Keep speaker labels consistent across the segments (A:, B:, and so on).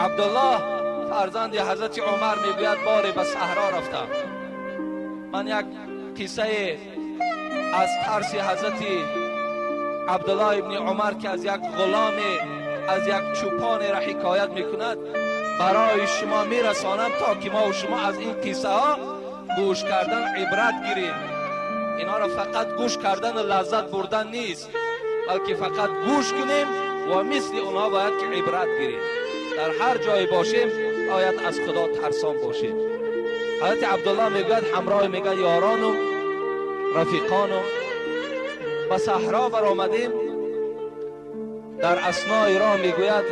A: عبدالله فرزند حضرت عمر میگوید باری به صحرا رفتم. من یک قصه از ترس حضرت عبدالله ابن عمر که از یک غلام، از یک چوپان را حکایت میکند برای شما میرسانم تا که ما و شما از این قصه ها گوش کردن عبرت گیریم. اینا را فقط گوش کردن و لذت بردن نیست، بلکه فقط گوش کنیم و مثل اونها باید که عبرت گیریم. در هر جای باشیم باید از خدا ترسان باشیم. حضرت عبدالله میگوید همراه میگه یاران و رفیقان و به صحرا برآمدیم. در اثنای راه میگوید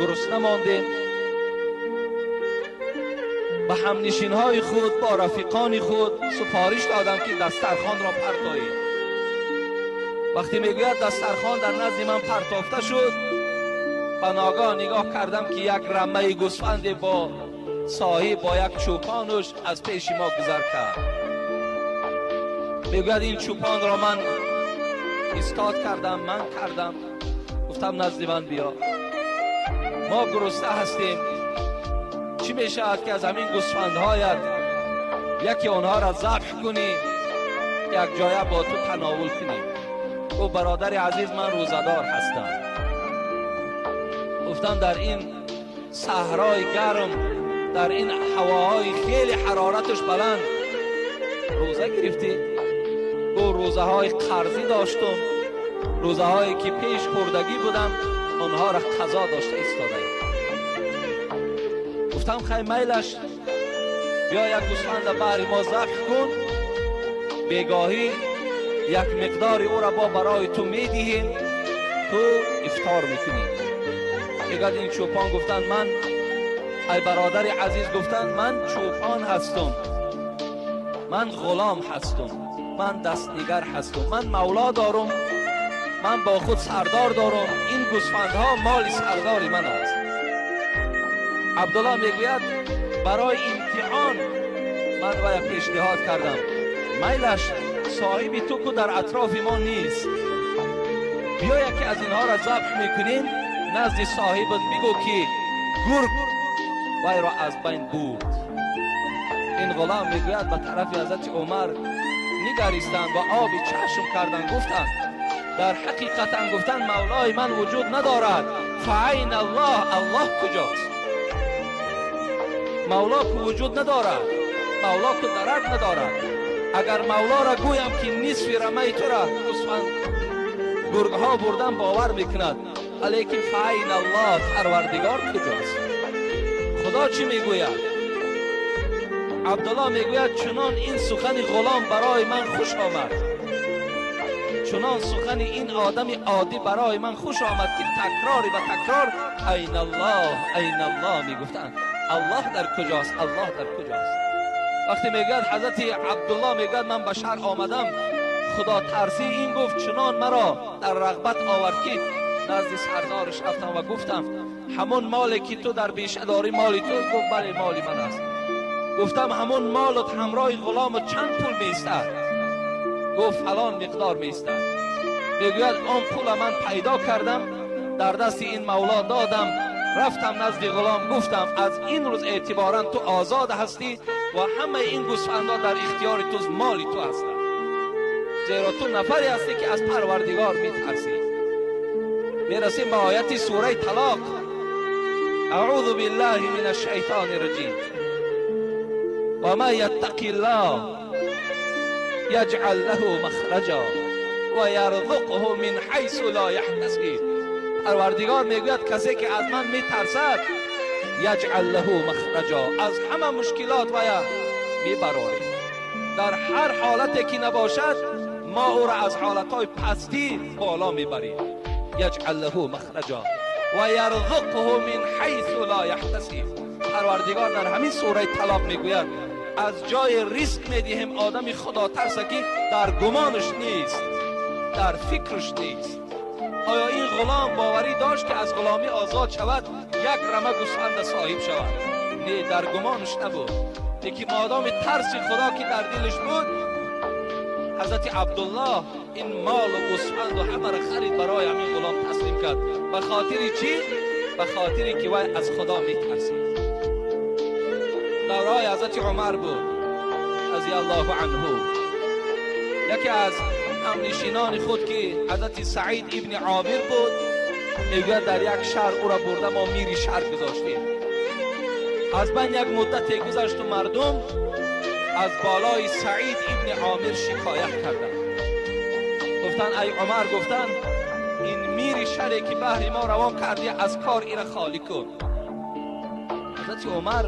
A: گرسنه ماندیم. به همنشین های خود، با رفیقان خود سفارش دادم که دسترخوان را پرتایید. وقتی میگوید دسترخوان در نزد من پرتافته شد، به ناگاه نگاه کردم که یک رمه گوسفند با صاحب با یک چوپانش از پیش ما گذر کرد. میگوید این چوپان را من استاد کردم، من کردم، گفتم نزد من بیا، ما گرسنه هستیم، چی میشود که از همین گوسفندهایت یکی آنها را ذبح کنی، یک جای با تو تناول کنی؟ او برادر عزیز من روزدار هستم. گفتم در این صحرای گرم، در این هواهای خیلی حرارتش بلند روزه گرفتی؟ او روزه های قرضی داشتم، روزه هایی که پیش خوردگی بودم آنها را قضا داشته ایستاده. گفتم خیلی میلش، بیا یک گوسفند برای ما ذبح کن، بگاهی یک مقداری او را با برای تو میدهیم، تو افطار میکنی. اگر این چوپان گفتند من، ای برادر عزیز، گفتند من چوپان هستم، من غلام هستم، من دستنگر هستم، من مولا دارم، من با خود سردار دارم، این گوسفندها مال سرداری من است. عبدالله میگوید برای امتحان من باید پیشنهاد کردم، میلش صاحب تو که در اطراف ما نیست، بیا یکی از اینها را ذبح میکنیم، نزد صاحبت بگو که گرگ وی را از بین بود. این غلام میگوید به طرف حضرت عمر نگریستند و آبی چشم کردند، گفتند در حقیقتا گفتند مولای من وجود ندارد، فعین الله، الله کجاست؟ مولا که وجود ندارد، مولا که درک ندارد. اگر مولا را گویم که نصف رمه تو را گرگ ها بردن باور میکند، علیکن فعین الله، پروردگار کجاست؟ خدا چی میگوید؟ عبدالله میگوید چنان این سخن غلام برای من خوش آمد، چنان سخن این آدم عادی برای من خوش آمد که تکراری و تکرار این الله، این الله میگفتند. الله در کجاست؟ الله در کجاست؟ وقتی میگوید حضرت عبدالله میگوید من به شهر آمدم، خدا ترسی این گفت چنان مرا در رغبت آورد که نزد سردارش رفتم و گفتم همون مالی که تو در بیشه داری مالی تو؟ گفت بله مالی من است. گفتم همون مالت همراه غلامت چند پول میستد؟ گفت فلان مقدار میستد. میگوید آن پول من پیدا کردم، در دست این مولا دادم، رفتم نزد غلام گفتم از این روز اعتبارا تو آزاد هستی و همه این گوسفندها در اختیار تو، مالی تو هستند، زیرا تو نفری هستی که از پروردگار میترسی. میرسیم به آیت سوره طلاق. اعوذ بالله من الشیطان الرجیم. و ما یتقی الله یجعل له مخرجا و یرزقه من حیث لا یحتسب. پروردگار میگوید کسی که از من میترسد یجعل له مخرجا، از همه مشکلات ویا میبراریم. در هر حالتی که نباشد ما او را از حالتهای پستی بالا میبریم. یجعل له مخرجا و یرزقه من حیث لا یحتسب. پروردگار در همین سوره طلاق میگوید از جای رزق میدهیم آدم خدا ترسه که در گمانش نیست، در فکرش نیست. آیا این غلام باوری داشت که از غلامی آزاد شود، یک رمه گوسفند صاحب شود؟ نه، در گمانش نبود. لیکن مادام ترس خدا که در دلش بود، حضرت عبدالله این مال و گوسفند و همه را خرید برای همین غلام تسلیم کرد. به خاطر چی؟ به خاطری که وی از خدا میترسید. دورای حضرت عمر بود رضی الله عنه. یکی از همنشینان خود که حضرت سعید ابن عامر بود، میگه در یک شهر او را برده ما میری شهر گذاشتیم. از بین یک مدت گذشت و مردم از بالای سعید ابن عامر شکایت کردند. گفتن ای عمر، گفتن این میری شهری که بحر ما روان کردی، از کار این خالی کن. حضرت عمر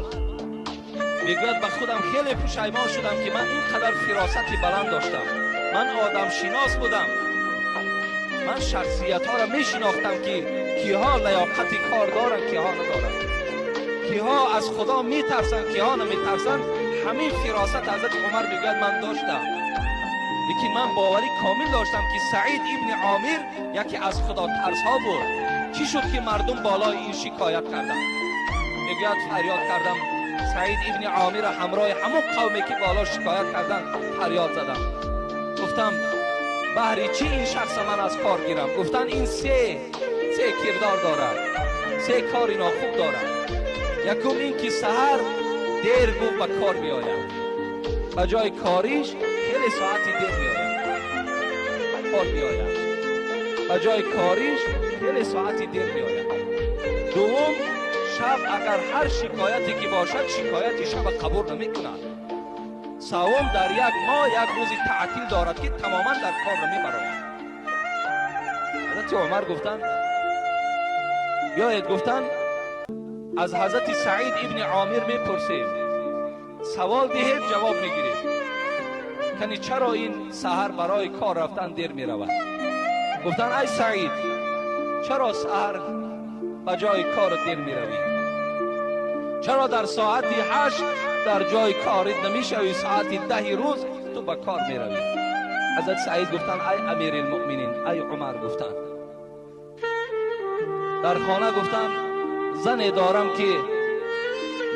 A: میگوید به خودم خیلی پشیمان شدم که من اینقدر فراستی بلند داشتم. من آدم شناس بودم، من شخصیت ها را می شناختم که کیها لیاقت کار دارن، کیها ندارن، کیها از خدا می ترسن، کیها نمی ترسن. همین فراست حضرت عمر میگوید من داشتم، لیکن من باوری کامل داشتم که سعید ابن عامر یکی از خدا ترس ها بود. چی شد که مردم بالای این شکایت کردن؟ میگوید فریاد کردم سعید ابن عامر همراه همون قومی که بالا شکایت کردن فریاد زدم. گفتم بهری چی این شخص من از کار گیرم؟ گفتن این سه کردار دارد، سه کاری ناخوب دارد. یکم این که سحر دیر گفت به کار بیاید، به جای کاریش خیلی ساعتی دیر بیاید کار بیاید، به جای کاریش خیلی ساعتی دیر بیاید. دوم، شب اگر هر شکایتی که باشد شکایتی شب قبول نمی کند. سوم، در یک ماه یک روزی تعطیل دارد که تماما در کار نمی براید. حضرت عمر گفتن بیایید، گفتن از حضرت سعید ابن عامر میپرسید، سوال دهید جواب میگیرید کنی چرا این سحر برای کار رفتن دیر میرود؟ گفتن ای سعید، چرا سحر به جای کار دیر میروی؟ چرا در ساعت 8 در جای کارت نمیشوی، ساعت 10 روز تو به کار میروی؟ حضرت سعید گفتن ای امیر المؤمنین، ای عمر، گفتن در خانه گفتن زنی دارم که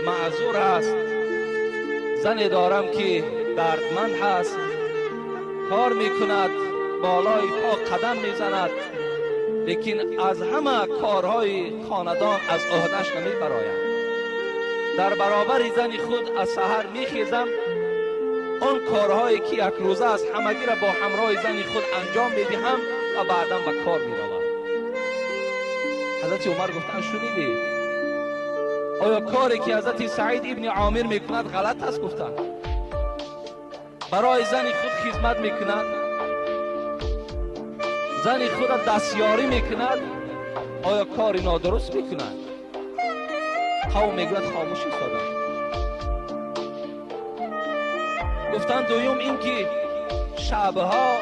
A: معذور هست، زنی دارم که دردمند هست، کار میکند، بالای پا قدم میزند، لیکن از همه کارهای خاندان از عهده‌اش نمیبراید. در برابر زن خود از سحر میخیزم، اون کارهایی که یک روزه از همگی را با همراه زن خود انجام میدهم و بعدا به کار میروم. حضرت عمر گفتن شنیدی؟ آیا کاری که حضرت سعید ابن عامر میکند غلط است؟ گفتن برای زن خود خدمت میکند، زن خود دستیاری میکند، آیا کاری نادرست میکند؟ قوم میگوید خاموش ایستادند. گفتن دوم این که شبها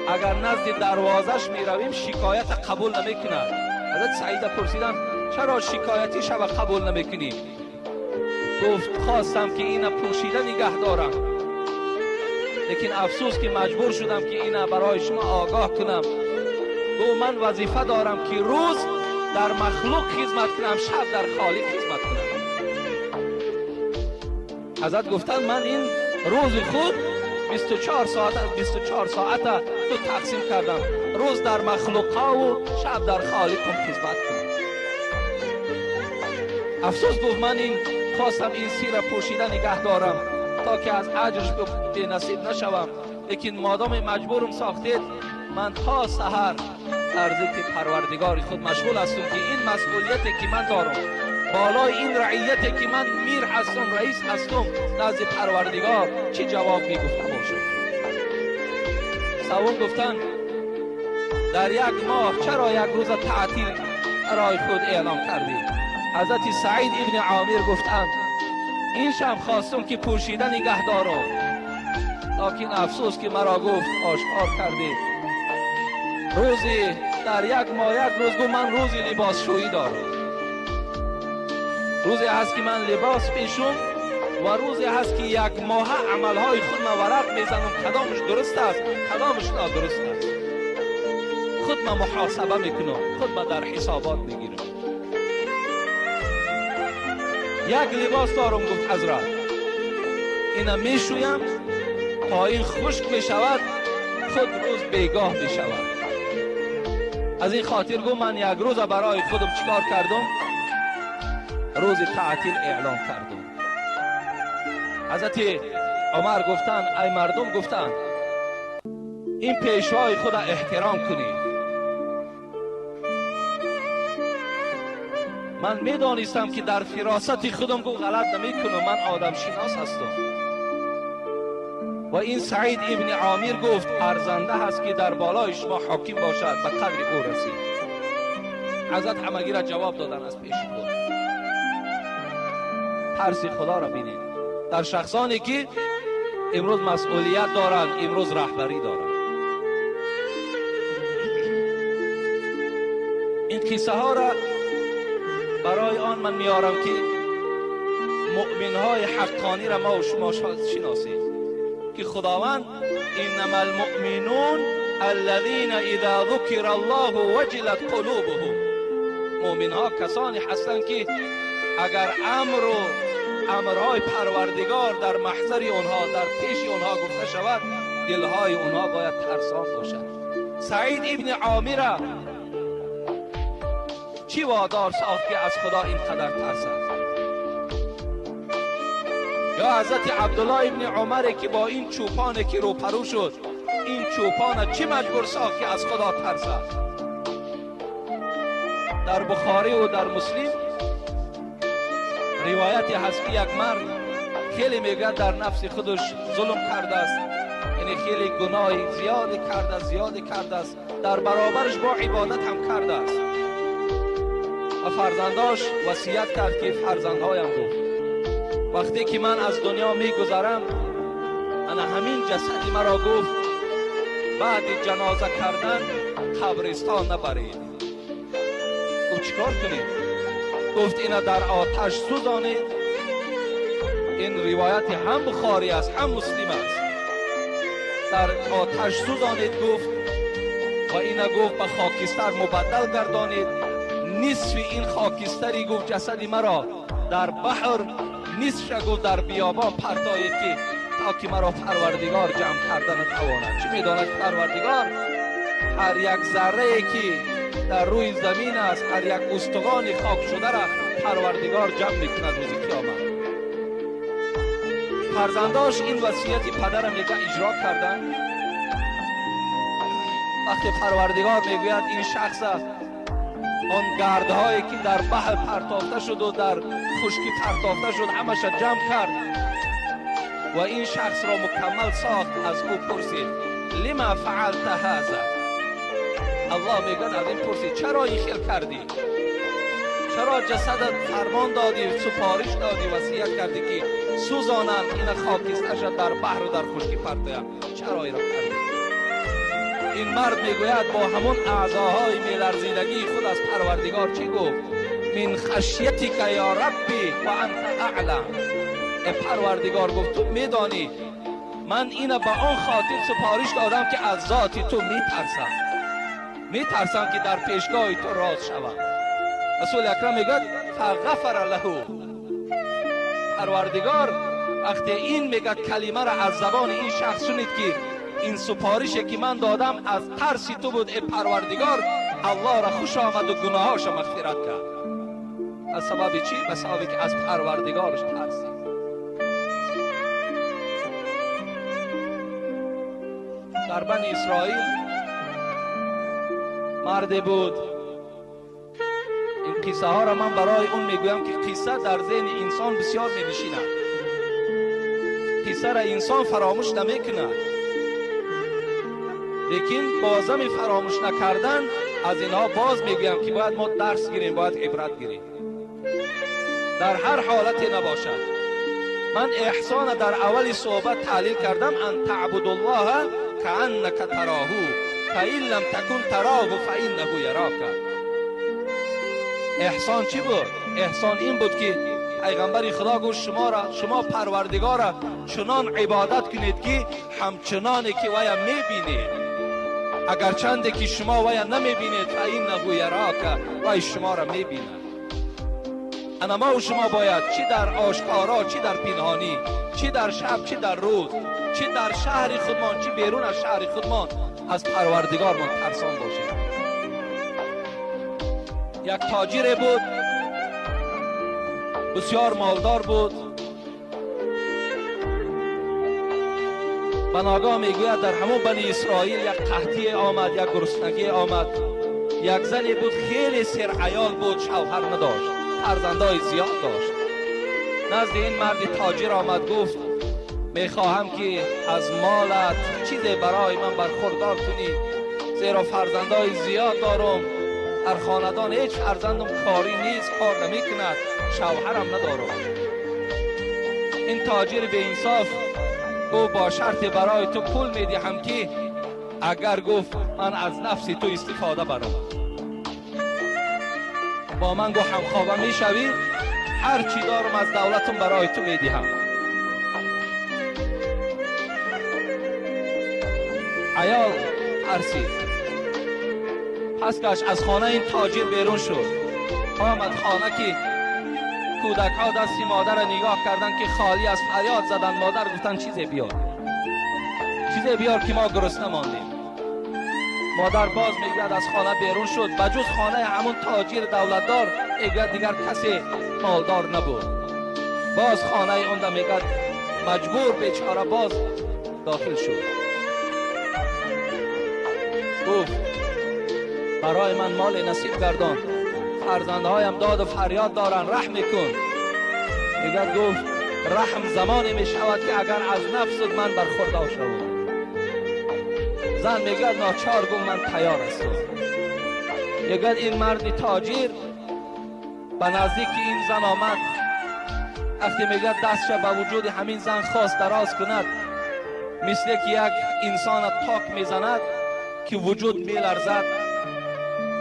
A: اگر نزد دروازش میرویم شکایت قبول نمیکند. حضرت سعید پرسیدن چرا شکایتی شب قبول نمیکنی؟ گفت خواستم که این پوشیده نگه دارم، لیکن افسوس که مجبور شدم که این برای شما آگاه کنم. گفت من وظیفه دارم که روز در مخلوق خدمت کنم، شب در خالق خدمت کنم. حضرت گفتن من این روز خود 24 ساعت تو تقسیم کردم، روز در مخلوقا و شب در خالقم خدمت کنم. افسوس گفت من این خواستم این سیر پوشیده نگه دارم تا که از اجرش به نصیب نشوم، لیکن مادام مجبورم ساختید من تا سحر در ذکر پروردگار خود مشغول هستم که این مسئولیتی که من دارم بالای این رعیتی که من میر هستم، رئیس هستم نزد پروردگار، چی جواب میگفتم باشم؟ سوم گفتن در یک ماه چرا یک روز تعطیل برای خود اعلام کردی؟ حضرت سعید ابن عامر گفتند این شب خواستم که پوشیده نگه دارم، لیکن افسوس که مرا گفت آشکار کردی. روزی در یک ماه یک روز گفت من روزی لباس شویی دارم، روزی هست که من لباس پیشم و روزی هست که یک ماه عملهای خود من ورق میزنم، کدامش درست است کدامش نادرست است، خود من محاسبه میکنم، خود من در حسابات میگیرم. یک لباس دارم گفت حضرت، اینا میشویم تا این خشک میشود، خود روز بیگاه میشود. از این خاطر گفت من یک روز برای خودم چیکار کردم؟ روز تعطیل اعلام کردم. حضرت عمر گفتن ای مردم، گفتن این پیشوای خود احترام کنید. من میدانستم که در فراست خودم غلط نمی کنم، من آدم شناس هستم. و این سعید ابن عامر گفت ارزنده هست که در بالای شما حاکم باشد به قدر او رسید. حضرت همگی را جواب دادن از پیش خود. ترس خدا را بینید در شخصانی که امروز مسئولیت دارند، امروز رهبری دارند. این قصه ها را برای آن من میارم که مؤمن های حقانی را ما و شما شناسیم که خداوند انما المؤمنون الذين اذا ذكر الله وجلت قلوبهم، مؤمن ها کسانی هستند که اگر امرهای پروردگار در محضر اونها، در پیش اونها گفته شود، دلهای اونها باید ترسان باشد. سعید ابن عامر چی وادار ساخت که از خدا اینقدر ترسد؟ یا حضرت عبدالله ابن عمر که با این چوپانی که روپرو شد، این چوپان چی مجبور ساخت که از خدا ترسد؟ در بخاری و در مسلم روایتی هست که یک مرد خیلی میگه در نفس خودش ظلم کرده است، یعنی خیلی گناه زیاد کرده است، در برابرش با عبادت هم کرده است. و فرزنداش وصیت کرد که فرزندهایم گفت وقتی که من از دنیا میگذرم انا همین جسدی مرا گفت بعد جنازه کردن قبرستان نبرید. گفت چیکار کنید؟ گفت اینا در آتش سوزانید. این روایت هم بخاری است هم مسلم است. در آتش سوزانید گفت و اینا گفت به خاکستر مبدل گردانید. نصف این خاکستری گفت جسدی مرا در بحر، نصفش گفت در بیابان پرتایید که تا که مرا پروردگار جمع کردن تواند. چه میداند پروردگار هر یک ذره که در روی زمین است، هر یک استخوان خاک شده را پروردگار جمع میکند روز قیامت. فرزنداش این وصیت پدرم میگه اجرا کردن. وقتی پروردگار میگوید این شخص آن گردهایی که در بحر پرتافته شد و در خشکی پرتافته شد همش جمع کرد و این شخص را مکمل ساخت. از او پرسید لما فعلت هذا؟ الله میگه از این پرسید چرا این خیل کردی؟ چرا جسدت فرمان دادی، سفارش دادی، وصیت کردی که سوزانند این خاکسترش در بحر و در خشکی پرتایم؟ چرا این را کردی؟ این مرد میگوید با همون اعضاهای میلرزیدگی خود از پروردگار چی گفت؟ من خشیتک یا ربی و انت اعلم. پروردگار گفت تو میدانی من اینو به آن خاطر سفارش دادم که از ذات تو میترسم که در پیشگاه تو راز شوم. رسول اکرم میگه فغفر له. پروردگار وقتی این میگه کلمه را از زبان این شخص شنید که این سفارشی که من دادم از ترس تو بود، ای پروردگار، الله را خوش آمد و گناهاش مغفرت کرد. از سبب چی؟ به سببی که از پروردگارش ترسید. در بنی اسرائیل مردی بود. این قصه ها را من برای اون میگویم که قصه در ذهن انسان بسیار می‌نشیند. قصه را انسان فراموش نمی‌کند، لیکن بازم فراموش نکردن از اینها باز میگویم که باید ما درس گیریم، باید عبرت گیریم. در هر حالتی نباشد. من احسان در اول صحبت تعلیل کردم ان تعبد الله کأنک تراه فإن لم تکن تراه فإنه یراک. احسان چی بود؟ احسان این بود که پیغمبر خدا گفت شما پروردگار را چنان عبادت کنید که همچنانی که وی میبینید، اگر چنده که شما وی نمیبینید فإنه یراک، وی شما را میبیند. انا ما و شما باید چی در آشکارا چی در پنهانی، چی در شب چی در روز، چی در شهر خودمان چی بیرون از شهر خودمان، از پروردگار من ترسان باشیم. یک تاجر بود، بسیار مالدار بود. بناگاه میگوید در همون بنی اسرائیل یک قحطی آمد، یک گرسنگی آمد. یک زنی بود خیلی سرعیال بود، شوهر نداشت، فرزندای زیاد داشت. نزد این مرد تاجر آمد، گفت میخواهم که از مالت چیزی برای من برخوردار کنی، زیرا فرزندای زیاد دارم، در خاندان هیچ فرزندم کاری نیست، کار نمی کند، شوهرم ندارم. این تاجر به انصاف گفت با شرط برای تو پول میدهم که اگر گفت من از نفس تو استفاده برم، با من گفت همخوابه میشوی، هر چی دارم از دولتم برای تو میدهم. عیال ترسید، پس کش از خانه این تاجر بیرون شد، آمد خانه که کودک ها دستی مادر نگاه کردن که خالی از فریاد زدن. مادر گفتن چیزی بیار، چیزی بیار که ما گرسنه ماندیم. مادر باز میگوید از خانه بیرون شد، بجز خانه همون تاجر دولتدار میگوید دیگر کسی مالدار نبود. باز خانه اون میگوید مجبور بیچاره باز داخل شد. گفت برای من مال نصیب گردان، فرزندهایم داد و فریاد دارن، رحم کن. میگوید گفت رحم زمانی میشود که اگر از نفست من برخوردار شود. زن میگوید ناچار گفت من تیار هستم. میگوید این مرد تاجر به نزدیک این زن آمد، وقتی میگوید دستش به وجود همین زن خواست دراز کند، مثل که یک انسان تاک میزند که وجود میلرزد.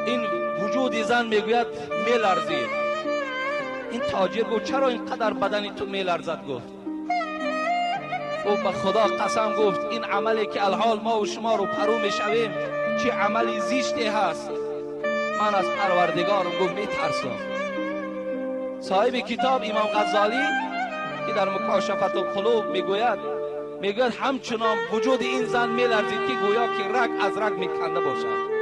A: این وجود زن میگوید میلرزید. این تاجر گفت چرا اینقدر بدنی تو میلرزد؟ گفت او به خدا قسم، گفت این عملی که الحال ما و شما رو پرو میشویم چه عملی زیشتی هست، من از پروردگارم گفت میترسم. صاحب کتاب امام غزالی که در مکاشفت القلوب میگوید همچنان وجود این زن میلرزید که گویا که رگ از رگ میکنده باشد.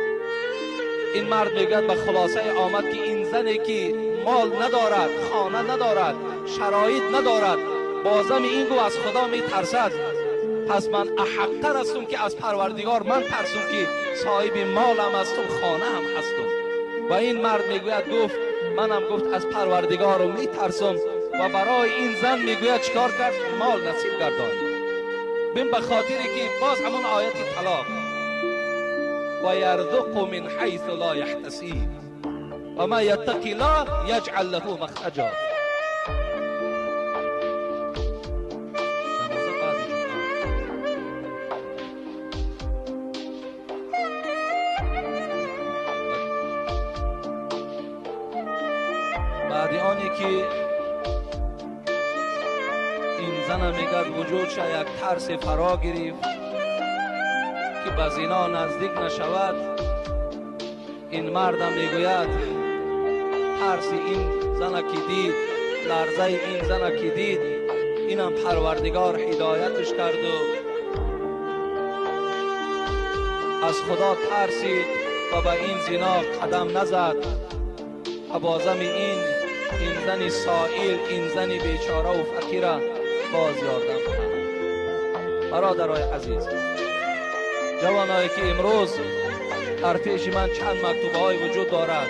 A: این مرد میگوید به خلاصه آمد که این زنی که مال ندارد، خانه ندارد، شرایط ندارد، بازم این گو از خدا میترسد، پس من احق‌تر هستم که از پروردگار من ترسم که صاحب مالم هستم، خانه هم هستم. و این مرد میگوید گفت منم گفت از پروردگارم میترسم و برای این زن میگوید چیکار کرد؟ مال نصیب گرداند. بین به خاطری که باز همون آیت طلاق و یرزق من حیث لا یحتسب و ما یتقی الله یجعل له مخرجا. بعد آنی که این زن میگد وجودش یک ترس فرا گرفت که به زنا نزدیک نشود، این مردم میگوید ترس این زن که دید، لرزه این زن که دید، اینم پروردگار هدایتش کرد و از خدا ترسید و به این زنا قدم نزد و بازم این زن سائل، این زن بیچاره و فقیره باز یاردم کنند. برادرای عزیز، جوانایی که امروز در پیش من چند مکتوبه های وجود دارد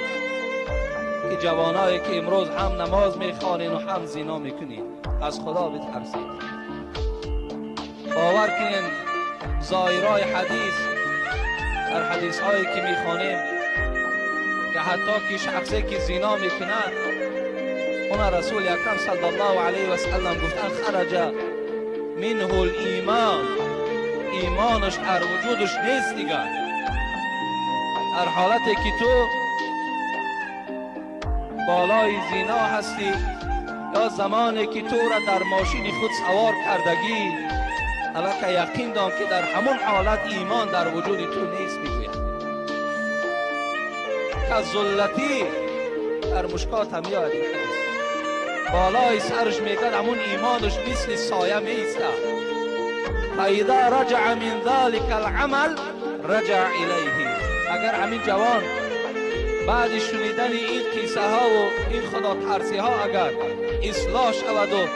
A: که جوانایی که امروز هم نماز میخوانین و هم زنا میکنین، از خدا بترسید. باور کنین ظاهرای حدیث، در حدیث هایی که میخوانیم که حتی که شخصی که زنا میکند اون رسول اکرم صلی الله علیه و سلم گفتن خرج منه الایمان، ایمانش در وجودش نیست دیگر. در حالتی که تو بالای زنا هستی یا زمانی که تو را در ماشین خود سوار کردگی، البته یقین دان که در همون حالت ایمان در وجود تو نیست. میگوید که ذلتی در مشکات هم یاد حدیث بالای سرش میگد همون ایمانش مثل سایه میسته. فاذا رجع من ذلك العمل رجع الیه. اگر همین جوان بعد شنیدن این قصه ها و این خدا ترسی ها اگر اصلاح شود و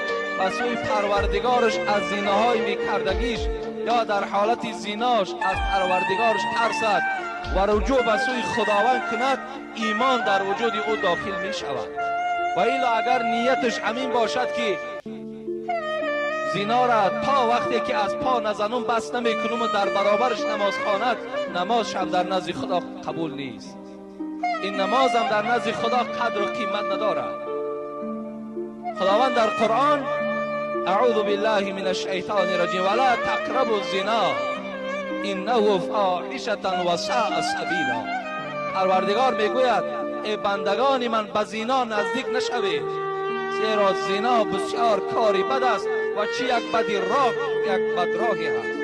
A: به سوی پروردگارش از زیناهای میکردگیش یا در حالت زیناش از پروردگارش ترسد و رجوع به سوی خداوند کند، ایمان در وجود او داخل می شود. و الا اگر نیتش همین باشد که زینا را تا وقتی که از پا نزنم بس نمیکنم و در برابرش نماز خواند، نمازش هم در نزد خدا قبول نیست. این نماز هم در نزد خدا قدر و قیمت ندارد. خداوند در قرآن اعوذ بالله من الشیطان الرجیم ولا تقربوا الزنا انه فاحشه و ساء سبیلا. پروردگار میگوید ای بندگان من به زنا نزدیک نشوید، زیرا زنا بسیار کاری بد است و چی یک بدی راه یک بد راهی است.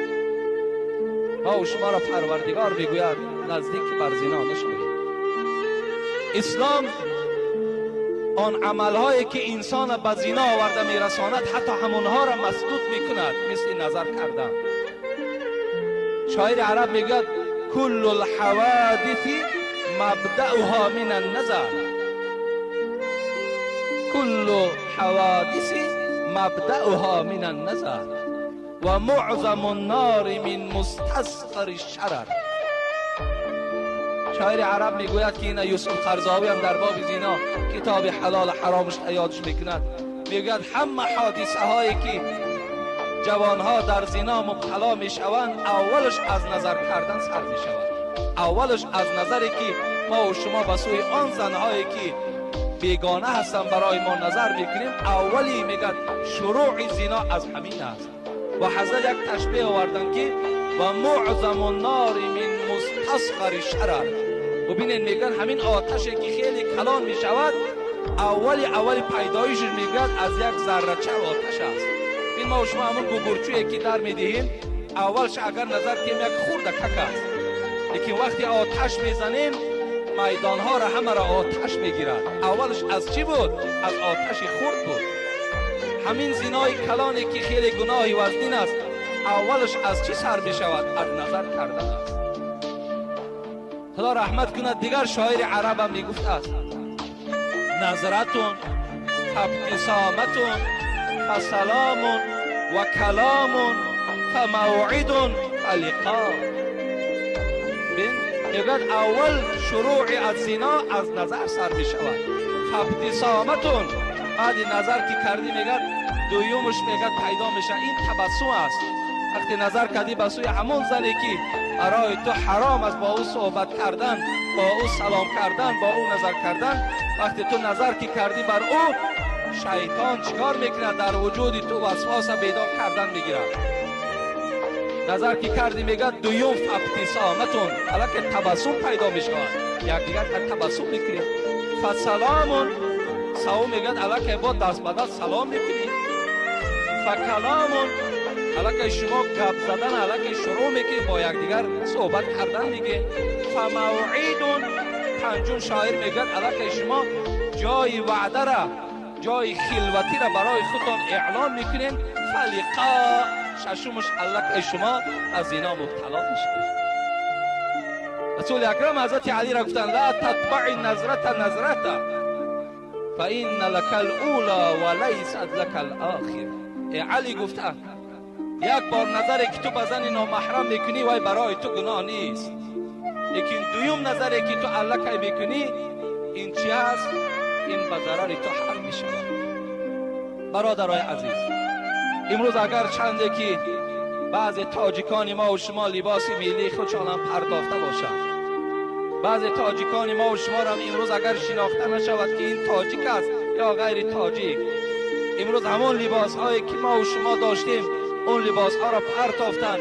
A: ما و شما را پروردگار میگوید نزدیک بر زنا نشوید. اسلام آن عملهایی که انسان به زنا آورده میرساند حتی همونها را مسدود میکند، مثل نظر کردن. شاعر عرب میگوید کل الحوادث مبدأها من النظر، کل حوادث مبدأها من النظر و معظم النار من مستصغر الشرر. شاعر عرب میگوید که این یوسف قرضاوی هم در باب زنا کتاب حلال حرامش یادش میکند، میگوید همه حادثه هایی که جوانها در زنا مبتلا میشوند اولش از نظر کردن سر میشود. اولش از نظری که ما و شما به سوی آن زنهایی که بیگانه هستن برای ما نظر میکنیم، اولی میگد شروع زنا از همین است. و حضرت یک تشبیه آوردن که و معظم النار من مستصغر شرر. ببینید میگن همین آتشی که خیلی کلان میشود اولی پیدایشش میگن از یک ذره‌چه آتش است. این ما و شما همون گوگرچویی که در میدهیم اولش اگر نظر کنیم یک خورده کک است، لیکن وقتی آتش میزنیم میدانها را همه را آتش میگیرد. اولش از چی بود؟ از آتش خرد بود. همین زنای کلانی که خیلی گناهی وزنین است اولش از چی سر می شود؟ از نظر کردن است. خدا رحمت کند. دیگر شاعر عرب هم می گفت است نظرتون فابتسامتون فسلامون و کلامون فموعد فلقاء. میگوید اول شروع از زنا از نظر سر می شود. فابتسامتون بعد نظر که کردی میگد دویومش میگد پیدا میشه این تبسم است. وقتی نظر کردی به سوی همون زنی که برای تو حرام است با او صحبت کردن، با او سلام کردن، با او نظر کردن، وقتی تو نظر که کردی بر او، شیطان چیکار میکنه؟ در وجود تو وسواس بیدار کردن میگیره. نظر که کردی میگد دویوم فابتسامتون الک تبسم پیدا میشه، یک دیگر تبسم میکنی. فسلامون سوم میگد الک با دست به دست سلام میکنی. فکلامون الک شما گپ زدن الک شروع میکنی با یک دیگر صحبت کردن میگه. فموعیدون پنجم شاعر میگد الک شما جای وعده را جای خلوتی را برای خودتان اعلان میکنین. فلقاء ششمش الک شما از زنا مبتلا میشید. رسول اکرم حضرت علی را گفتن لا تتبع نظرت نظرت فإن لك الاولى وليست لك الاخر. علی گفته یک بار نظری که تو به زن نامحرم میکنی وای برای تو گناه نیست، لیکن دویم نظری که تو الک میکنی این چی است؟ این به ضرر تو حل میشه. برادرای عزیز، امروز اگر چنده که بعضی تاجیکان ما و شما لباس ملی خودشان هم پرداخته باشند، بعضی تاجیکان ما و شما را امروز اگر شناخته نشود که این تاجیک است یا غیر تاجیک، امروز همون لباس هایی که ما و شما داشتیم اون لباس ها را پرتافتن،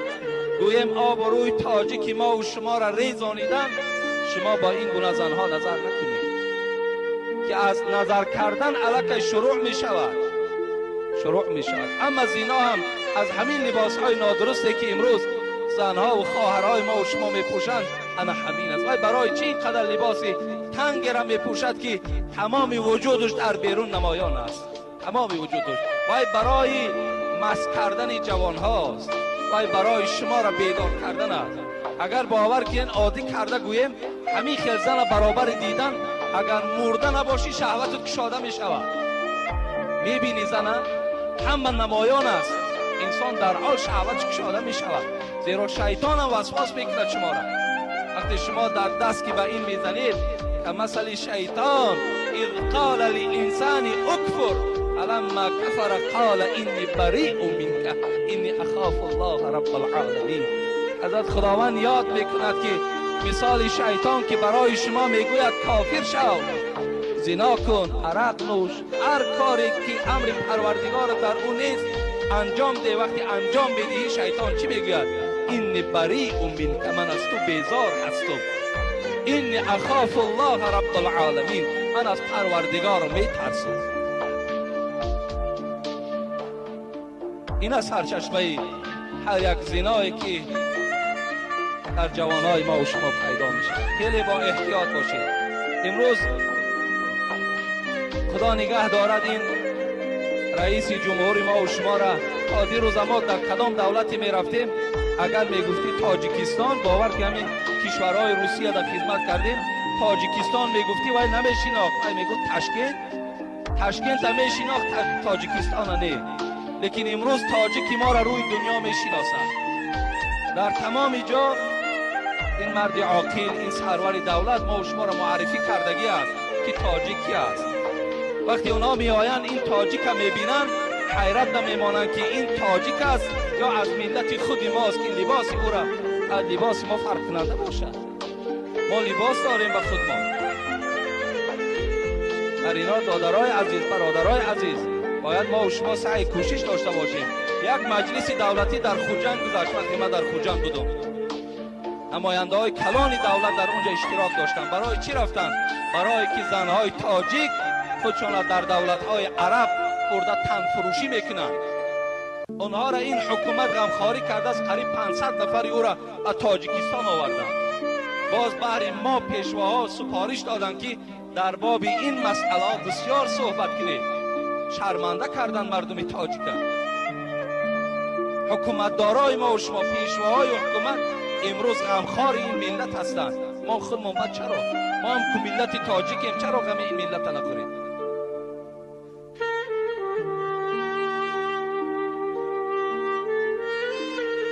A: گویم آب و روی تاجیک ما و شما را ریزانیدن، شما با این گونه زنها نظر نکنید که از نظر کردن الک شروع می شود. اما زنا هم از همین لباس های نادرسته که امروز زنها و خواهرای ما و شما می پوشند انا همین است. وای برای چه اینقدر لباسی تنگ را می پوشد که تمام وجودش در بیرون نمایان است، تمام وجودش. وای برای مست کردن جوان هاست، وای برای شما را بیدار کردن است. اگر باور کنین عادی کرده گویم همین خیل زن برابر دیدن اگر مرده نباشی شهوتت کشاده می شود. می بینی زنه همه نمایان است، انسان در حال شهوت کشاده می شود، زیرا شیطان هم وسواس میکند شما را. وقتی شما در دست که به این میزنید که مثل شیطان اذ قال للانسان اکفر فلما کفر قال انی بریء منک انی اخاف الله رب العالمین. حضرت خداوند یاد میکند که مثال شیطان که برای شما میگوید کافر شو، زنا کن، عرق نوش، هر کاری که امر پروردگار در اون نیست انجام ده. وقتی انجام بدهی شیطان چی میگوید؟ این بریء منک، من از تو بیزار هستم، این اخاف الله رب العالمین، من از پروردگار میترسم. این از سرچشمه هر یک زنایی که در جوانای ما و شما پیدا میشه. خیلی با احتیاط باشید. امروز خدا نگه دارد این رئیس جمهور ما و شما را. تا دیروز ما در کدام دولتی می رفتیم اگر می گفتی تاجیکستان، باور که همین کشورهای روسیه در خدمت کردیم، تاجیکستان می گفتی ولی نمی شناخت، ولی می گفت تشکند هم می شناخت، تاجیکستان نه. لیکن امروز تاجیکی ما را روی دنیا می شناسد. در تمام جا این مرد عاقل، این سرور دولت ما و شما را معرفی کردگی است که تاجیکی است. وقتی اونا می آیند این تاجیک را می بینند حیرت نمیمانند که این تاجیک است یا از ملت خود ماست که لباس او را از لباس ما فرق کننده باشد. ما لباس داریم به خود ما. در اینا دادرای عزیز، برادرای عزیز، باید ما و شما سعی کوشش داشته باشیم. یک مجلس دولتی در خوجند گذشت، وقتی من در خوجند بودم نماینده های کلان دولت در اونجا اشتراک داشتن. برای چی رفتن؟ برای که زنهای تاجیک خودشان در دولت های عرب برده تن فروشی میکنند. اونها را این حکومت غمخواری کرده است، قریب 500 نفر او را از تاجیکستان آوردند. باز بر ما پیشواها سفارش دادند که در باب این مسئله بسیار صحبت کنید. شرمنده کردن مردم تاجیکان. حکومتدارای ما و شما، پیشواهای حکومت امروز غمخوار این ملت هستند. ما خود محمد چرا؟ ما هم که ملت تاجیکیم، چرا غم این ملت نخورید؟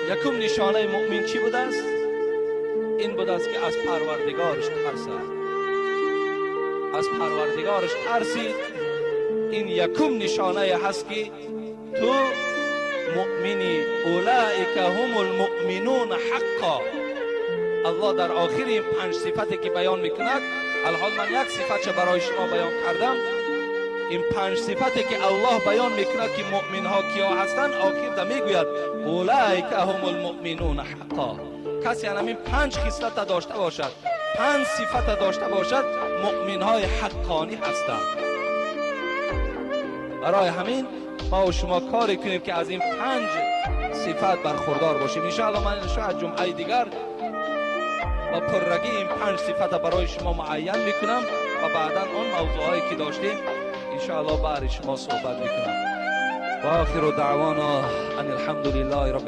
A: یکم نشانه مؤمن چی بوده است؟ این بوده است که از پروردگارش ترسد. از پروردگارش ترسید. این یکم نشانه هست که تو مؤمنی. اولئک هم المؤمنون حقا. الله در آخر این 5 صفتی که بیان میکند، الحال من یک صفت برای شما بیان کردم. این 5 صفتی که الله بیان میکند که مؤمن ها کیا هستند، آخر دا میگوید اولئک هم المؤمنون حقا. کسی همین 5 خصلت داشته باشد، 5 صفت داشته باشد، مؤمن های حقانی هستند. برای همین ما و شما کاری کنیم که از این 5 صفت برخوردار باشیم. ان شاء الله من شاید جمعه دیگر با پررگی این 5 صفت برای شما معین میکنم و بعدا اون موضوعایی که داشتیم ان شاء الله برای شما صحبت میکنم. و آخر دعوانا ان الحمد لله رب العالمین.